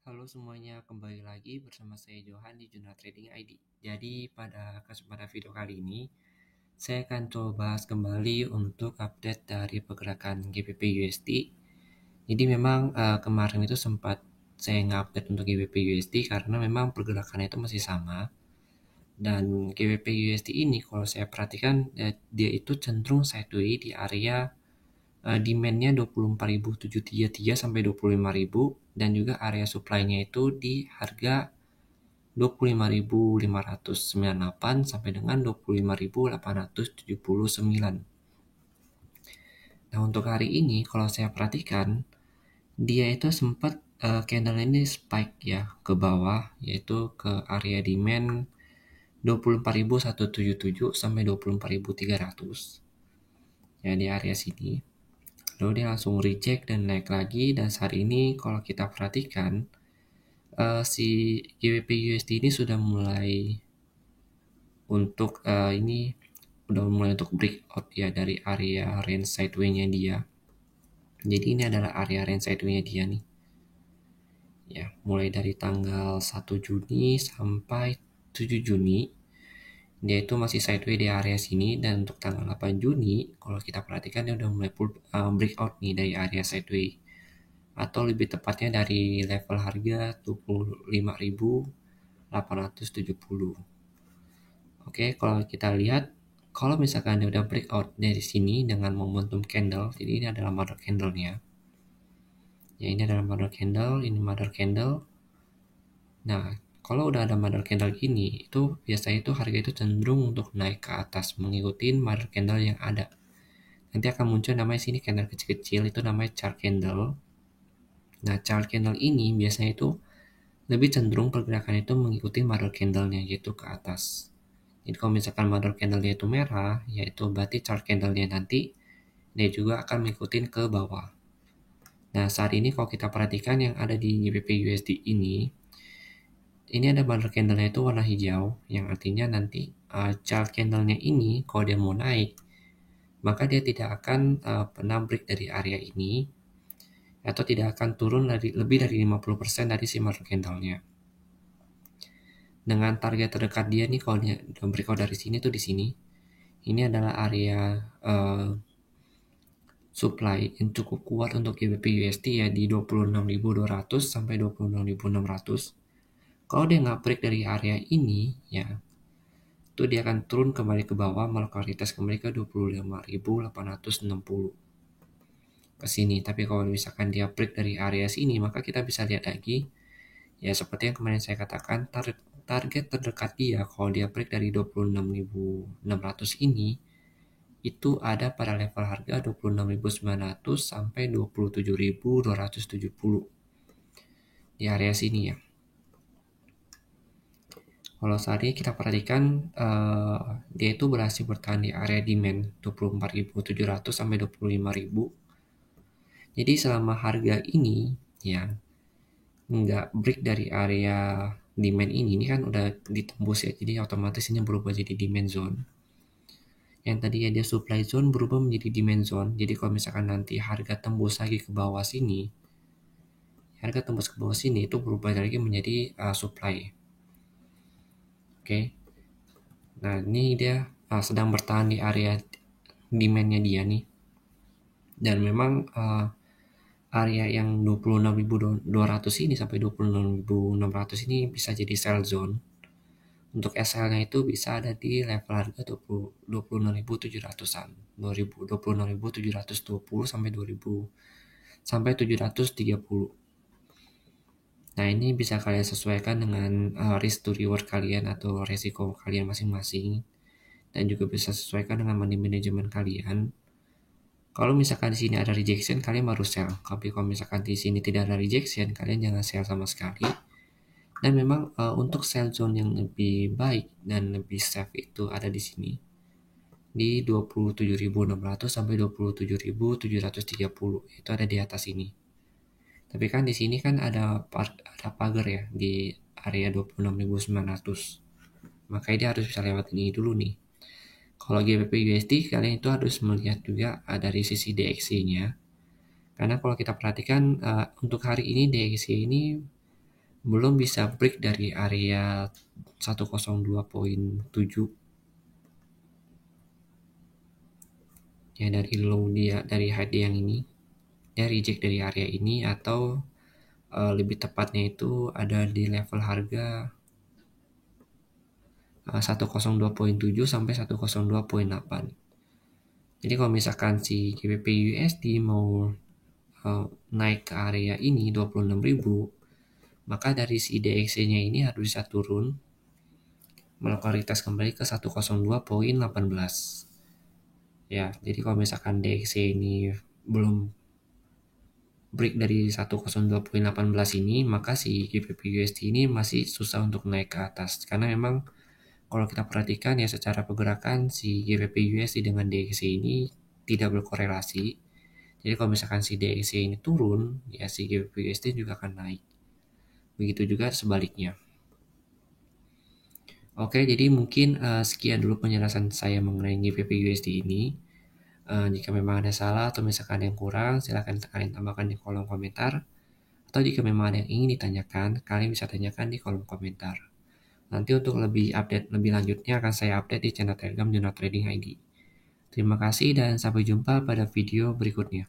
Halo semuanya, kembali lagi bersama saya Johan di Jurnal Trading ID. Jadi pada kesempatan video kali ini, saya akan coba bahas kembali untuk update dari pergerakan GBP USD. Jadi memang kemarin itu sempat saya nge-update untuk GBP USD karena memang pergerakannya itu masih sama. Dan GBP USD ini kalau saya perhatikan dia itu cenderung sideways di area demand-nya 24.733 sampai 25.000 dan juga area supply-nya itu di harga 25.598 sampai dengan 25.879. Nah, untuk hari ini kalau saya perhatikan dia itu sempat candle ini spike ya ke bawah, yaitu ke area demand 24.177 sampai 24.300 ya, di area sini. Lalu dia langsung reject dan naik lagi, dan saat ini kalau kita perhatikan si GBP USD ini sudah mulai untuk breakout ya dari area range sideways-nya dia. Jadi ini adalah area range sideways-nya dia nih. Ya, mulai dari tanggal 1 Juni sampai 7 Juni dia itu masih sideways di area sini, dan untuk tanggal 8 Juni kalau kita perhatikan dia udah mulai breakout nih dari area sideways, atau lebih tepatnya dari level harga 25.870. Oke, kalau kita lihat kalau misalkan dia udah breakout dari sini dengan momentum candle, jadi ini adalah mother candle-nya. Ya, ini adalah mother candle, ini mother candle. Nah, kalau udah ada mother candle gini, itu biasanya itu harga itu cenderung untuk naik ke atas mengikuti mother candle yang ada. Nanti akan muncul namanya sini candle kecil-kecil, itu namanya chart candle. Nah, chart candle ini biasanya itu lebih cenderung pergerakan itu mengikuti mother candle-nya, yaitu ke atas. Jadi kalau misalkan mother candle-nya itu merah, yaitu berarti chart candle-nya nanti dia juga akan mengikuti ke bawah. Nah, saat ini kalau kita perhatikan yang ada di GBP USD ini ada mother candle-nya itu warna hijau, yang artinya nanti chart candle-nya ini kalau dia mau naik, maka dia tidak akan pernah break dari area ini, atau tidak akan turun lebih dari 50% dari si mother candle-nya. Dengan target terdekat dia nih kalau dia breakout dari sini tuh di sini. Ini adalah area supply yang cukup kuat untuk GBP USD ya, di 26.200 sampai 26.600. Kalau dia nggak break dari area ini ya, itu dia akan turun kembali ke bawah, melakukan retest kembali ke 25.860 ke sini. Tapi kalau misalkan dia break dari area sini, maka kita bisa lihat lagi ya, seperti yang kemarin saya katakan, target terdekat dia kalau dia break dari 26.600 ini itu ada pada level harga 26.900 sampai 27.270 di area sini ya. Kalau saat ini kita perhatikan dia itu berhasil bertahan di area demand 24.700 sampai 25.000. Jadi selama harga ini ya nggak break dari area demand ini kan udah ditembus ya, jadi otomatis ini berubah jadi demand zone. Yang tadi ya dia supply zone berubah menjadi demand zone. Jadi kalau misalkan nanti harga tembus lagi ke bawah sini, itu berubah lagi menjadi supply. Oke. Nah, ini dia sedang bertahan di area demand-nya dia nih. Dan memang area yang 26.200 ini sampai 26.600 ini bisa jadi sell zone. Untuk SL-nya itu bisa ada di level harga 26.700-an, 26.720 sampai 730. Nah, ini bisa kalian sesuaikan dengan risk to reward kalian atau resiko kalian masing-masing, dan juga bisa sesuaikan dengan money management kalian. Kalau misalkan di sini ada rejection, kalian baru sell. Tapi kalau misalkan di sini tidak ada rejection, kalian jangan sell sama sekali. Dan memang untuk sell zone yang lebih baik dan lebih safe itu ada di sini, di 27.600 sampai 27.730, itu ada di atas ini. Tapi kan di sini kan ada pagar ya di area 26.900. Makanya dia harus bisa lewat ini dulu nih. Kalau GBP USD kalian itu harus melihat juga dari sisi DXY-nya. Karena kalau kita perhatikan untuk hari ini DXY ini belum bisa break dari area 102.7 ya, dari low dia, dari high dia yang ini, dia reject dari area ini, atau lebih tepatnya itu ada di level harga 102.7 sampai 102.8. Jadi kalau misalkan si GBP USD mau naik ke area ini 26.000, maka dari si DXY-nya ini harus bisa turun melakukan retest kembali ke 102.18. Ya, jadi kalau misalkan DXY ini belum break dari 102.18 ini, maka si GBP USD ini masih susah untuk naik ke atas, karena memang kalau kita perhatikan ya, secara pergerakan si GBP USD dengan DXY ini tidak berkorelasi. Jadi kalau misalkan si DXY ini turun, ya si GBP USD juga akan naik. Begitu juga sebaliknya. Oke, jadi mungkin sekian dulu penjelasan saya mengenai GBP USD ini. Jika memang ada salah atau misalkan ada yang kurang, silahkan kalian tambahkan di kolom komentar. Atau jika memang ada yang ingin ditanyakan, kalian bisa tanyakan di kolom komentar. Nanti untuk lebih update lebih lanjutnya akan saya update di channel Telegram Juna Trading ID. Terima kasih dan sampai jumpa pada video berikutnya.